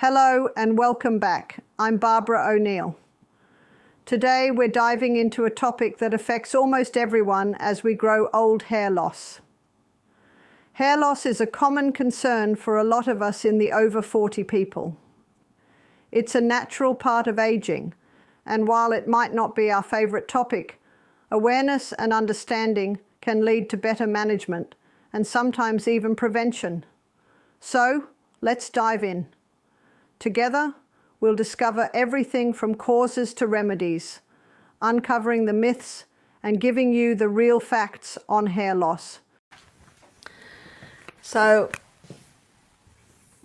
Hello and welcome back. I'm Barbara O'Neill. Today we're diving into a topic that affects almost everyone as we grow old: hair loss. Hair loss is a common concern for a lot of us in the over 40 people. It's a natural part of aging, and while it might not be our favorite topic, awareness and understanding can lead to better management and sometimes even prevention. So let's dive in. Together, we'll discover everything from causes to remedies, uncovering the myths and giving you the real facts on hair loss. So,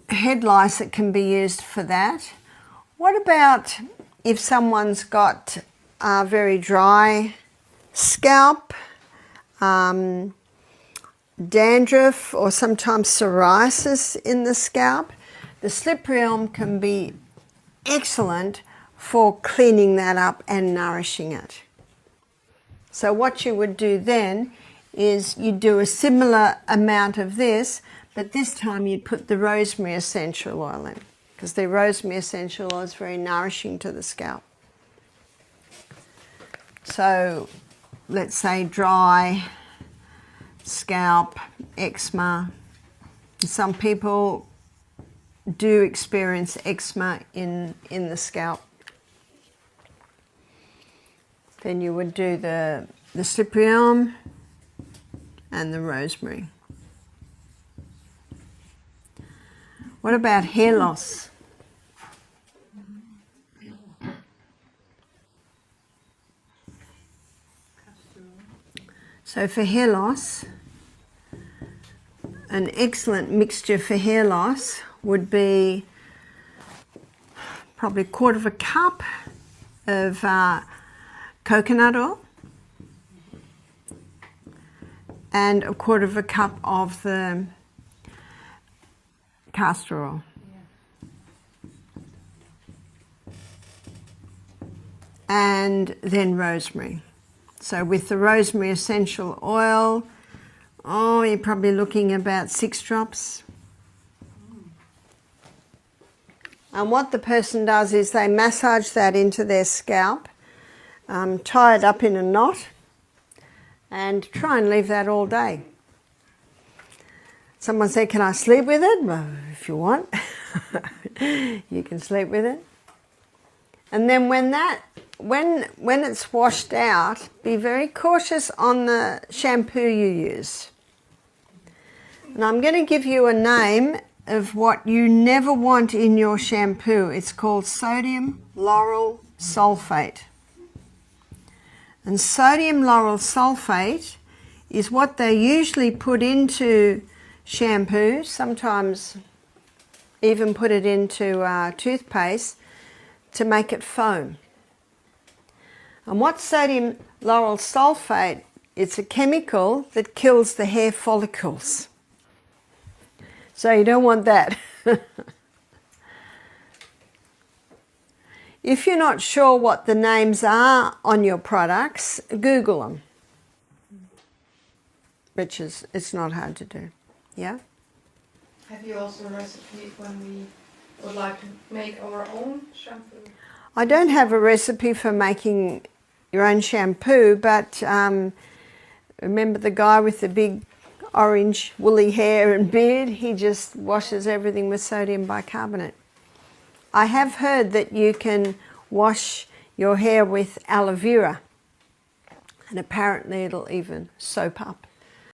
head lice that can be used for that. What about if someone's got a very dry scalp, dandruff, or sometimes psoriasis in the scalp? The slippery elm can be excellent for cleaning that up and nourishing it. So what you would do then is you'd do a similar amount of this, but this time you'd put the rosemary essential oil in, because the rosemary essential oil is very nourishing to the scalp. So let's say dry scalp, eczema. Some people do experience eczema in the scalp. Then you would do the slippery elm and the rosemary. What about hair loss? So for hair loss, an excellent mixture for hair loss would be probably 1/4 cup of coconut oil and 1/4 cup of the castor oil. And then rosemary. So with the rosemary essential oil, you're probably looking about 6 drops. And what the person does is they massage that into their scalp, tie it up in a knot, and try and leave that all day. Someone said, "Can I sleep with it?" Well, if you want, you can sleep with it. And then when it's washed out, be very cautious on the shampoo you use. And I'm going to give you a name of what you never want in your shampoo. It's called sodium lauryl sulfate. And sodium lauryl sulfate is what they usually put into shampoo, sometimes even put it into toothpaste to make it foam. And what sodium lauryl sulfate, it's a chemical that kills the hair follicles. So you don't want that. If you're not sure what the names are on your products, Google them. It's not hard to do. Yeah? Have you also a recipe when we would like to make our own shampoo? I don't have a recipe for making your own shampoo, but remember the guy with the big orange woolly hair and beard? He just washes everything with sodium bicarbonate. I have heard that you can wash your hair with aloe vera, and apparently it'll even soap up.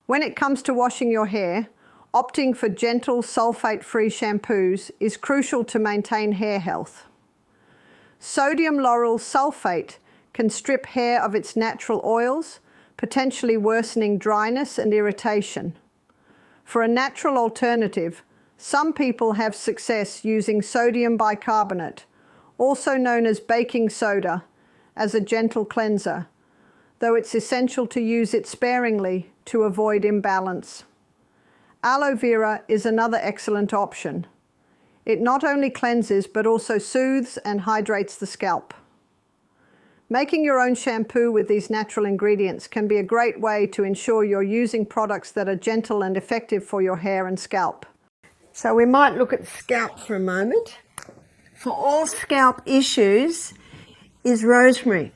When it comes to washing your hair, opting for gentle sulfate-free shampoos is crucial to maintain hair health. Sodium lauryl sulfate can strip hair of its natural oils, potentially worsening dryness and irritation. For a natural alternative, some people have success using sodium bicarbonate, also known as baking soda, as a gentle cleanser, though it's essential to use it sparingly to avoid imbalance. Aloe vera is another excellent option. It not only cleanses but also soothes and hydrates the scalp. Making your own shampoo with these natural ingredients can be a great way to ensure you're using products that are gentle and effective for your hair and scalp. So we might look at scalp for a moment. for all scalp issues is rosemary.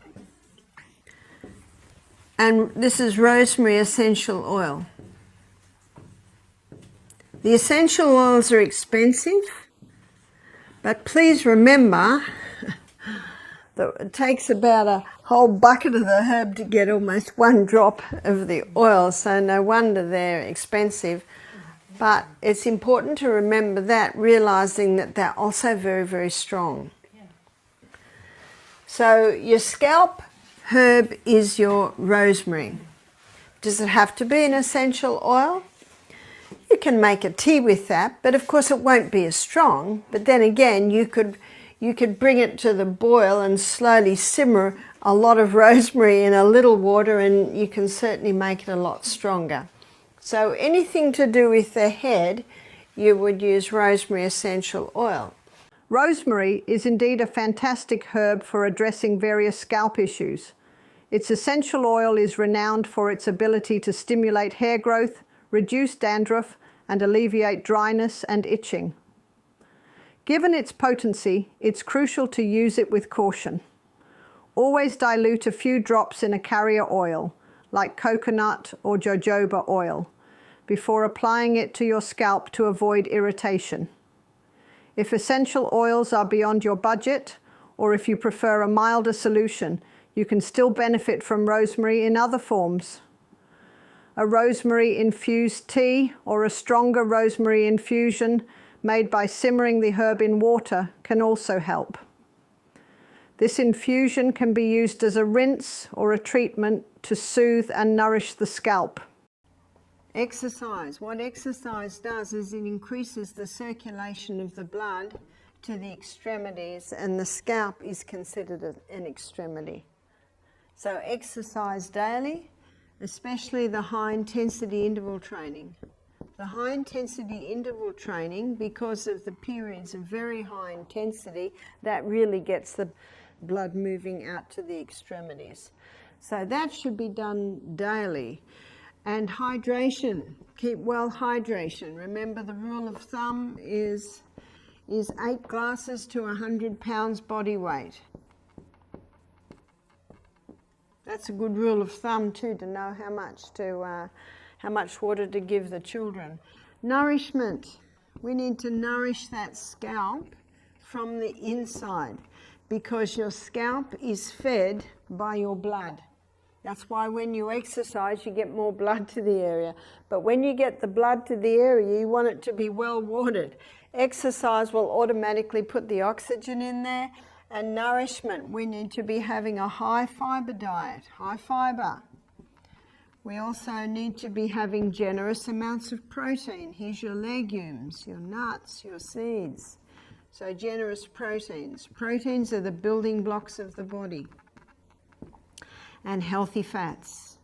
And this is rosemary essential oil. The essential oils are expensive, but please remember that it takes about a whole bucket of the herb to get almost one drop of the oil, so no wonder they're expensive. But it's important to remember that, realising that they're also very, very strong. So your scalp herb is your rosemary. Does it have to be an essential oil? You can make a tea with that, but of course it won't be as strong. But then again, you could bring it to the boil and slowly simmer a lot of rosemary in a little water, and you can certainly make it a lot stronger. So anything to do with the head, you would use rosemary essential oil. Rosemary is indeed a fantastic herb for addressing various scalp issues. Its essential oil is renowned for its ability to stimulate hair growth, reduce dandruff, and alleviate dryness and itching. Given its potency, it's crucial to use it with caution. Always dilute a few drops in a carrier oil, like coconut or jojoba oil, before applying it to your scalp to avoid irritation. If essential oils are beyond your budget, or if you prefer a milder solution, you can still benefit from rosemary in other forms. A rosemary infused tea or a stronger rosemary infusion made by simmering the herb in water can also help. This infusion can be used as a rinse or a treatment to soothe and nourish the scalp. Exercise. What exercise does is it increases the circulation of the blood to the extremities, and the scalp is considered an extremity. So exercise daily, especially the high intensity interval training. The high intensity interval training, because of the periods of very high intensity, that really gets the blood moving out to the extremities. So that should be done daily. And hydration, keep well hydration. Remember, the rule of thumb is 8 glasses to 100 pounds body weight. That's a good rule of thumb too, to know how much water to give the children. Nourishment. We need to nourish that scalp from the inside, because your scalp is fed by your blood. That's why when you exercise, you get more blood to the area. But when you get the blood to the area, you want it to be well watered. Exercise will automatically put the oxygen in there. And nourishment, we need to be having a high fibre diet, high fibre. We also need to be having generous amounts of protein. Here's your legumes, your nuts, your seeds. So generous proteins. Proteins are the building blocks of the body. And healthy fats.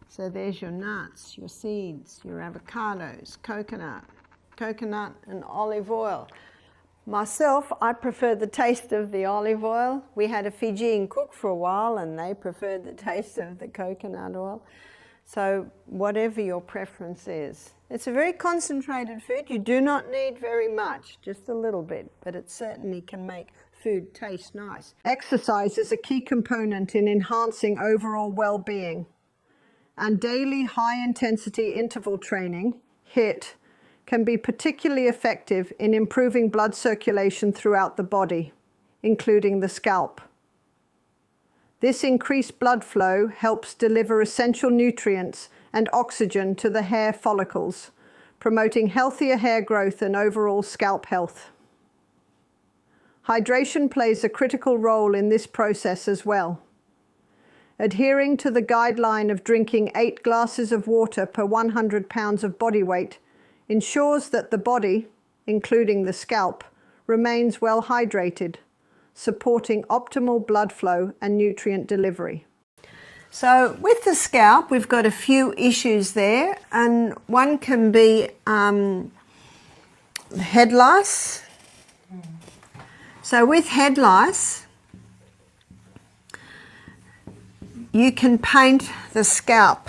So there's your nuts, your seeds, your avocados, coconut and olive oil. Myself, I prefer the taste of the olive oil. We had a Fijian cook for a while and they preferred the taste of the coconut oil. So whatever your preference is. It's a very concentrated food. You do not need very much, just a little bit, but it certainly can make food taste nice. Exercise is a key component in enhancing overall well-being, and daily high-intensity interval training, HIIT, can be particularly effective in improving blood circulation throughout the body, including the scalp. This increased blood flow helps deliver essential nutrients and oxygen to the hair follicles, promoting healthier hair growth and overall scalp health. Hydration plays a critical role in this process as well. Adhering to the guideline of drinking 8 glasses of water per 100 pounds of body weight ensures that the body, including the scalp, remains well hydrated, supporting optimal blood flow and nutrient delivery. So with the scalp, we've got a few issues there, and one can be head lice. So with head lice, you can paint the scalp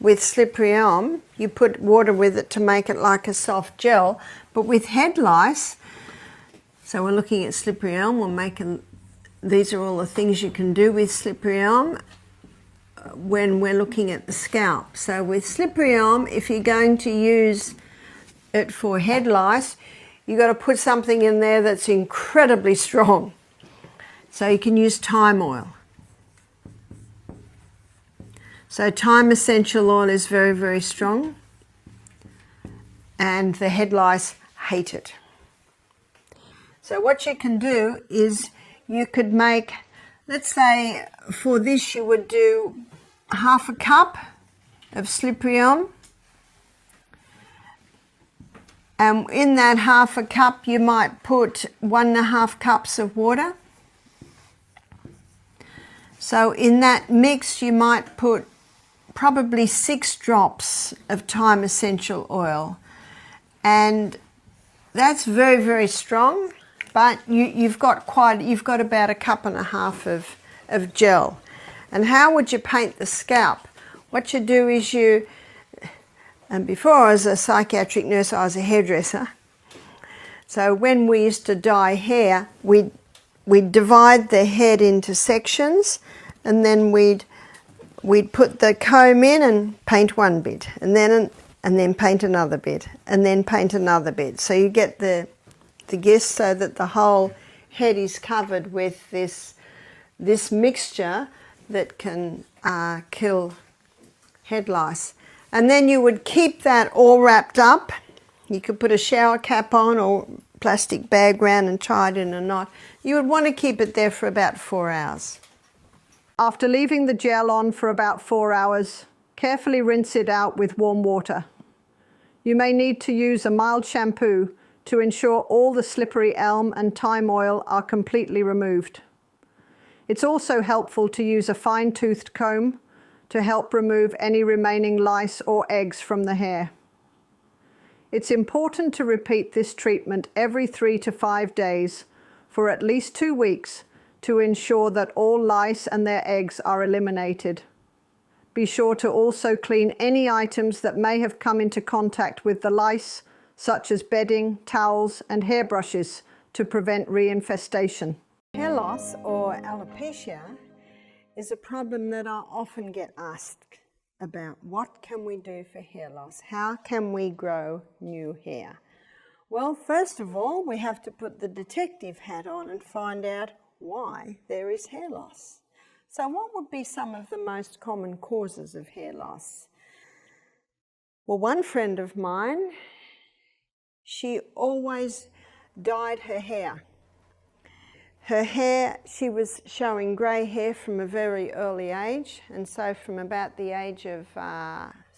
with slippery elm. You put water with it to make it like a soft gel. But with head lice, So we're looking at slippery elm. These are all the things you can do with slippery elm when we're looking at the scalp. So with slippery elm, if you're going to use it for head lice, you've got to put something in there that's incredibly strong. So you can use thyme oil. So thyme essential oil is very, very strong, and the head lice hate it. So what you can do is you could make, let's say for this you would do half a cup of slippery elm, and in that half a cup you might put 1.5 cups of water. So in that mix you might put probably 6 drops of thyme essential oil, and that's very, very strong, but you've got about 1.5 cups of gel. And how would you paint the scalp? What you do is and before I was a psychiatric nurse, I was a hairdresser. So when we used to dye hair, we'd divide the head into sections, and then we'd put the comb in and paint one bit, and then paint another bit, and then paint another bit. So you get the gist, so that the whole head is covered with this mixture that can kill head lice. And then you would keep that all wrapped up. You could put a shower cap on or plastic bag round and tie it in a knot. You would want to keep it there for about 4 hours. After leaving the gel on for about 4 hours, carefully rinse it out with warm water. You may need to use a mild shampoo to ensure all the slippery elm and thyme oil are completely removed. It's also helpful to use a fine-toothed comb to help remove any remaining lice or eggs from the hair. It's important to repeat this treatment every 3 to 5 days for at least 2 weeks to ensure that all lice and their eggs are eliminated. Be sure to also clean any items that may have come into contact with the lice, such as bedding, towels and hairbrushes, to prevent reinfestation. Hair loss, or alopecia, is a problem that I often get asked about. What can we do for hair loss? How can we grow new hair? Well, first of all, we have to put the detective hat on and find out why there is hair loss. So what would be some of the most common causes of hair loss? Well, one friend of mine, she always dyed her hair. Her hair, she was showing grey hair from a very early age, and so from about the age of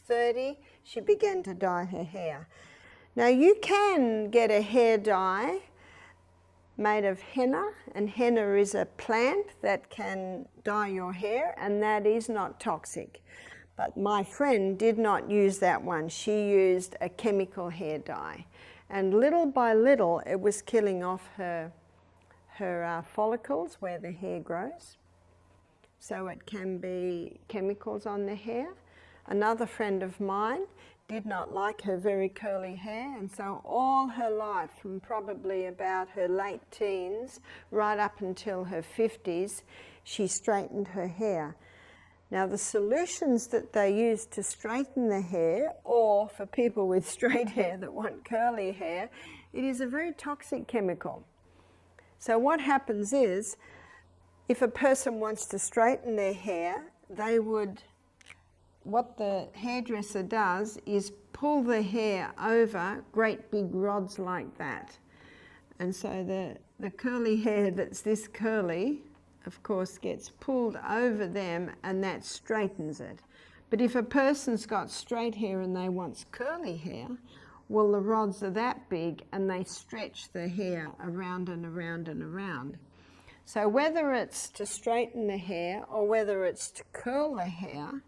30, she began to dye her hair. Now you can get a hair dye made of henna, and henna is a plant that can dye your hair, and that is not toxic. But my friend did not use that one. She used a chemical hair dye, and little by little it was killing off her follicles where the hair grows. So it can be chemicals on the hair. Another friend of mine did not like her very curly hair, and so all her life, from probably about her late teens right up until her 50s, she straightened her hair. Now the solutions that they use to straighten the hair, or for people with straight hair that want curly hair, it is a very toxic chemical. So what happens is, if a person wants to straighten their hair, what the hairdresser does is pull the hair over great big rods like that. And so the curly hair that's this curly, of course, gets pulled over them, and that straightens it. But if a person's got straight hair and they want curly hair, well, the rods are that big and they stretch the hair around and around and around. So whether it's to straighten the hair or whether it's to curl the hair,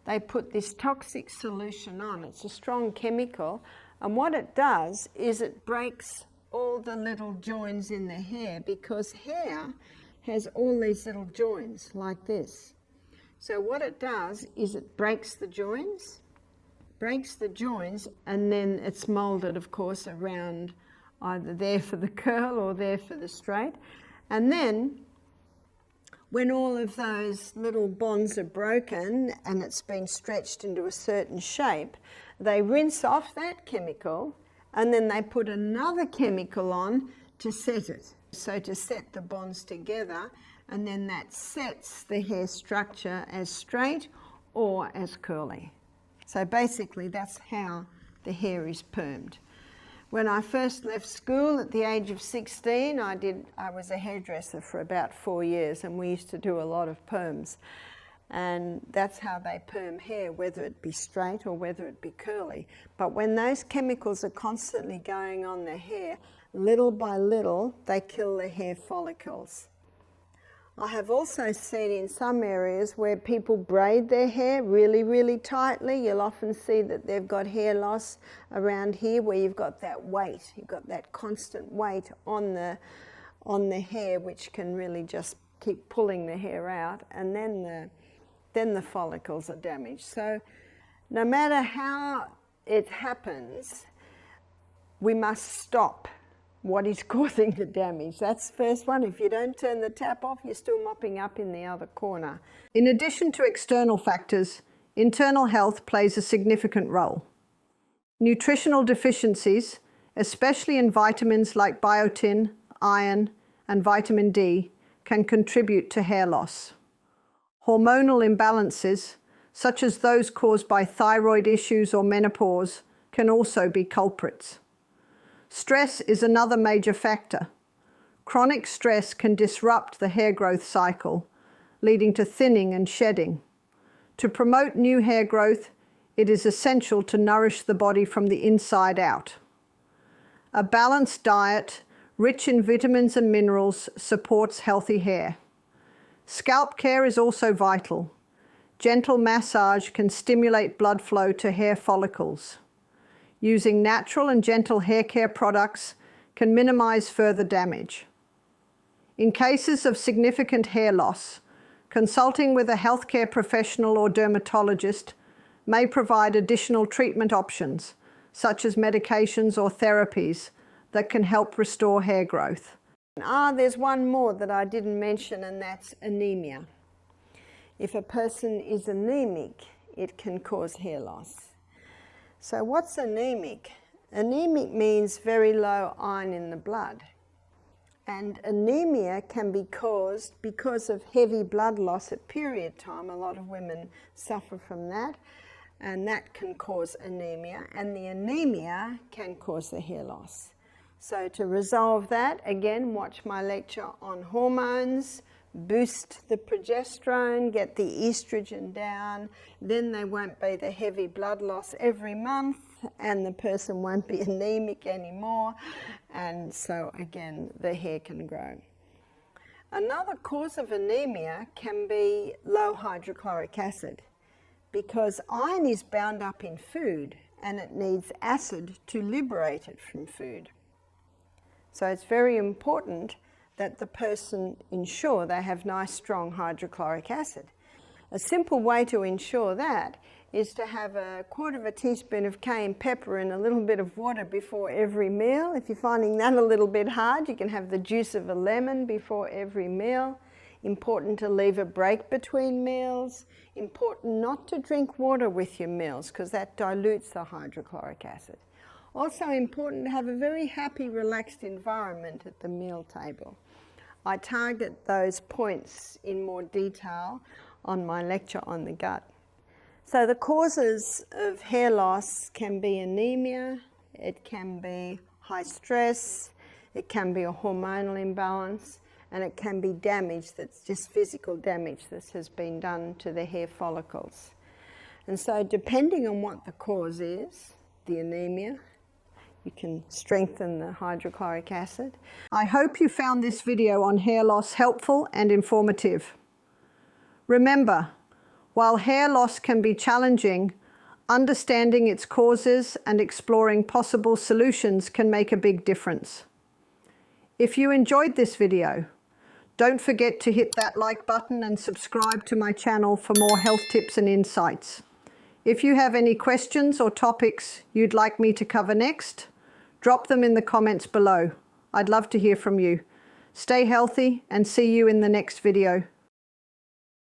they put this toxic solution on. It's a strong chemical, and what it does is it breaks all the little joints in the hair, because hair has all these little joints like this. So what it does is it breaks the joints, and then it's molded, of course, around either there for the curl or there for the straight. And then when all of those little bonds are broken and it's been stretched into a certain shape, they rinse off that chemical and then they put another chemical on to set it. So to set the bonds together, and then that sets the hair structure as straight or as curly. So basically that's how the hair is permed. When I first left school at the age of 16, I was a hairdresser for about 4 years, and we used to do a lot of perms. And that's how they perm hair, whether it be straight or whether it be curly. But when those chemicals are constantly going on the hair, little by little, they kill the hair follicles. I have also seen in some areas where people braid their hair really, really tightly. You'll often see that they've got hair loss around here where you've got that weight. You've got that constant weight on the hair, which can really just keep pulling the hair out, and then the follicles are damaged. So no matter how it happens, we must stop what is causing the damage. That's the first one. If you don't turn the tap off, you're still mopping up in the other corner. In addition to external factors, internal health plays a significant role. Nutritional deficiencies, especially in vitamins like biotin, iron, and vitamin D, can contribute to hair loss. Hormonal imbalances, such as those caused by thyroid issues or menopause, can also be culprits. Stress is another major factor. Chronic stress can disrupt the hair growth cycle, leading to thinning and shedding. To promote new hair growth, it is essential to nourish the body from the inside out. A balanced diet, rich in vitamins and minerals, supports healthy hair. Scalp care is also vital. Gentle massage can stimulate blood flow to hair follicles. Using natural and gentle hair care products can minimize further damage. In cases of significant hair loss, consulting with a healthcare professional or dermatologist may provide additional treatment options, such as medications or therapies that can help restore hair growth. There's one more that I didn't mention, and that's anemia. If a person is anemic, it can cause hair loss. So what's anemic? Anemic means very low iron in the blood. And anemia can be caused because of heavy blood loss at period time. A lot of women suffer from that, and that can cause anemia. And the anemia can cause the hair loss. So to resolve that, again, watch my lecture on hormones, boost the progesterone, get the estrogen down, then there won't be the heavy blood loss every month, and the person won't be anemic anymore, and so again the hair can grow. Another cause of anemia can be low hydrochloric acid, because iron is bound up in food and it needs acid to liberate it from food. So it's very important that the person ensure they have nice strong hydrochloric acid. A simple way to ensure that is to have 1/4 teaspoon of cayenne pepper and a little bit of water before every meal. If you're finding that a little bit hard, you can have the juice of a lemon before every meal. Important to leave a break between meals. Important not to drink water with your meals because that dilutes the hydrochloric acid. Also important to have a very happy, relaxed environment at the meal table. I target those points in more detail on my lecture on the gut. So the causes of hair loss can be anemia, it can be high stress, it can be a hormonal imbalance, and it can be damage that's just physical damage that has been done to the hair follicles. And so depending on what the cause is, the anemia, you can strengthen the hydrochloric acid. I hope you found this video on hair loss helpful and informative. Remember, while hair loss can be challenging, understanding its causes and exploring possible solutions can make a big difference. If you enjoyed this video, don't forget to hit that like button and subscribe to my channel for more health tips and insights. If you have any questions or topics you'd like me to cover next, Drop them in the comments below. I'd love to hear from you. Stay healthy and see you in the next video.